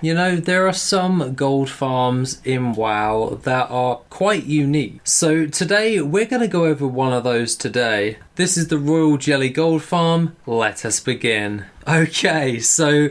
You know, there are some gold farms in WoW that are quite unique. So today we're going to go over one of those today. This is the Royal Jelly Gold Farm. Let us begin. Okay, so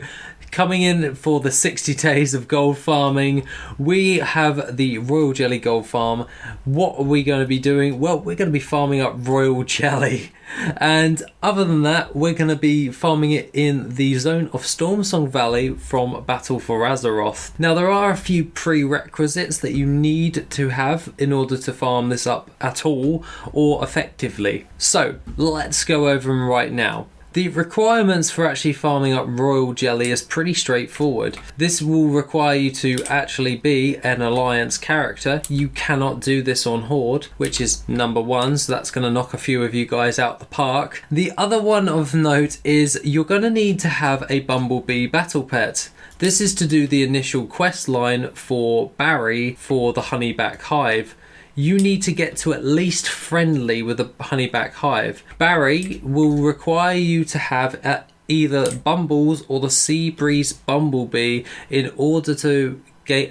coming in for the 60 days of gold farming, we have the Royal Jelly Gold Farm. What are we going to be doing? Well, we're going to be farming up Royal Jelly. And other than that, we're going to be farming it in the zone of Stormsong Valley from Battle for Azeroth. Now, there are a few prerequisites that you need to have in order to farm this up at all or effectively. So, let's go over them right now. The requirements for actually farming up Royal Jelly is pretty straightforward. This will require you to actually be an Alliance character. You cannot do this on Horde, which is number one, so that's going to knock a few of you guys out the park. The other one of note is you're going to need to have a Bumblebee battle pet. This is to do the initial quest line for Barry for the Honeyback Hive. You need to get to at least friendly with the Honeyback Hive. Barry will require you to have either Bumbles or the Sea Breeze Bumblebee in order to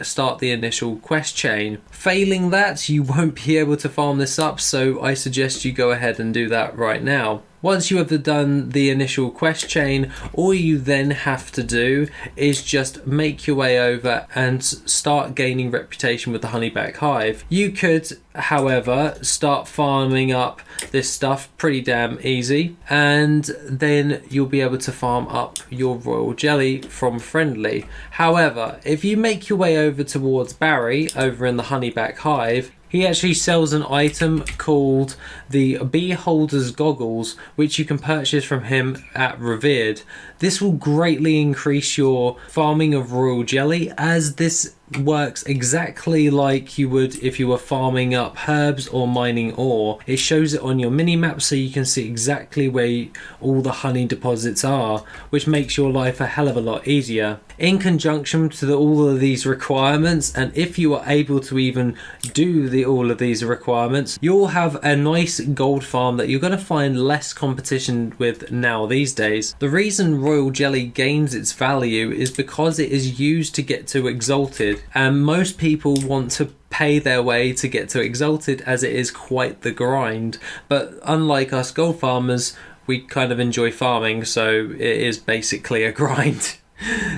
start the initial quest chain. Failing that, you won't be able to farm this up, so I suggest you go ahead and do that right now. Once you have done the initial quest chain, all you then have to do is just make your way over and start gaining reputation with the Honeyback Hive. You could, however, start farming up this stuff pretty damn easy, and then you'll be able to farm up your Royal Jelly from friendly. However, if you make your way over towards Barry over in the Honeyback Hive, he actually sells an item called the Beholder's Goggles, which you can purchase from him at Revered. This will greatly increase your farming of Royal Jelly, as this works exactly like you would if you were farming up herbs or mining ore. It shows it on your mini-map so you can see exactly where all the honey deposits are, which makes your life a hell of a lot easier. In conjunction to all of these requirements, and if you are able to even do all of these requirements, you'll have a nice gold farm that you're going to find less competition with now these days. The reason Royal Jelly gains its value is because it is used to get to Exalted, and most people want to pay their way to get to Exalted, as it is quite the grind. But unlike us gold farmers, we kind of enjoy farming, so it is basically a grind.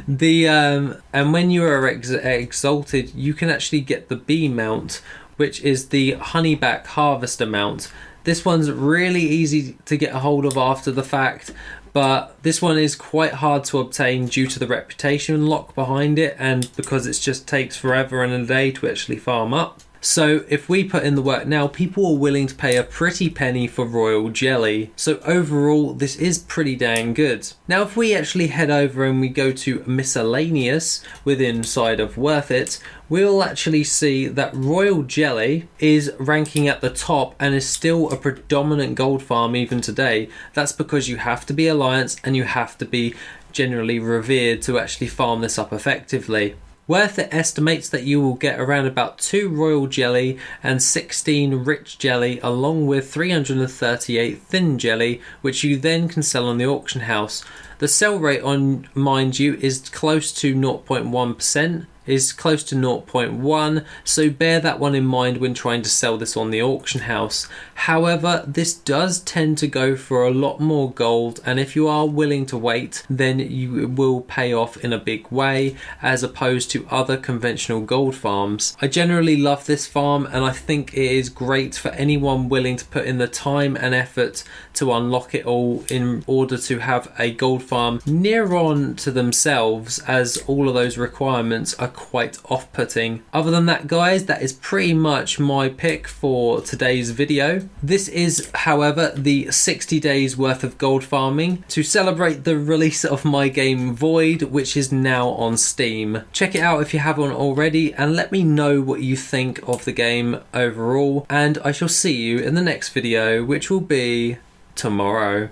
And when you are Exalted, you can actually get the B mount, which is the Honeyback Harvester mount. This one's really easy to get a hold of after the fact, but this one is quite hard to obtain due to the reputation lock behind it, and because it just takes forever and a day to actually farm up. So if we put in the work now, people are willing to pay a pretty penny for Royal Jelly. So overall, this is pretty dang good. Now if we actually head over and we go to Miscellaneous within inside of Worth It, we'll actually see that Royal Jelly is ranking at the top and is still a predominant gold farm even today. That's because you have to be Alliance and you have to be generally Revered to actually farm this up effectively. Worth It estimates that you will get around about 2 Royal Jelly and 16 Rich Jelly, along with 338 Thin Jelly, which you then can sell on the auction house. The sell rate on, mind you, is close to 0.1%. Is close to 0.1, so bear that one in mind when trying to sell this on the auction house. However, this does tend to go for a lot more gold, and if you are willing to wait, then you will pay off in a big way as opposed to other conventional gold farms. I generally love this farm, and I think it is great for anyone willing to put in the time and effort to unlock it all in order to have a gold farm near on to themselves, as all of those requirements are quite off-putting. Other than that, guys, that is pretty much my pick for today's video. This is, however, the 60 days worth of gold farming to celebrate the release of my game Void, which is now on Steam. Check it out if you haven't already, and let me know what you think of the game overall, and I shall see you in the next video, which will be tomorrow.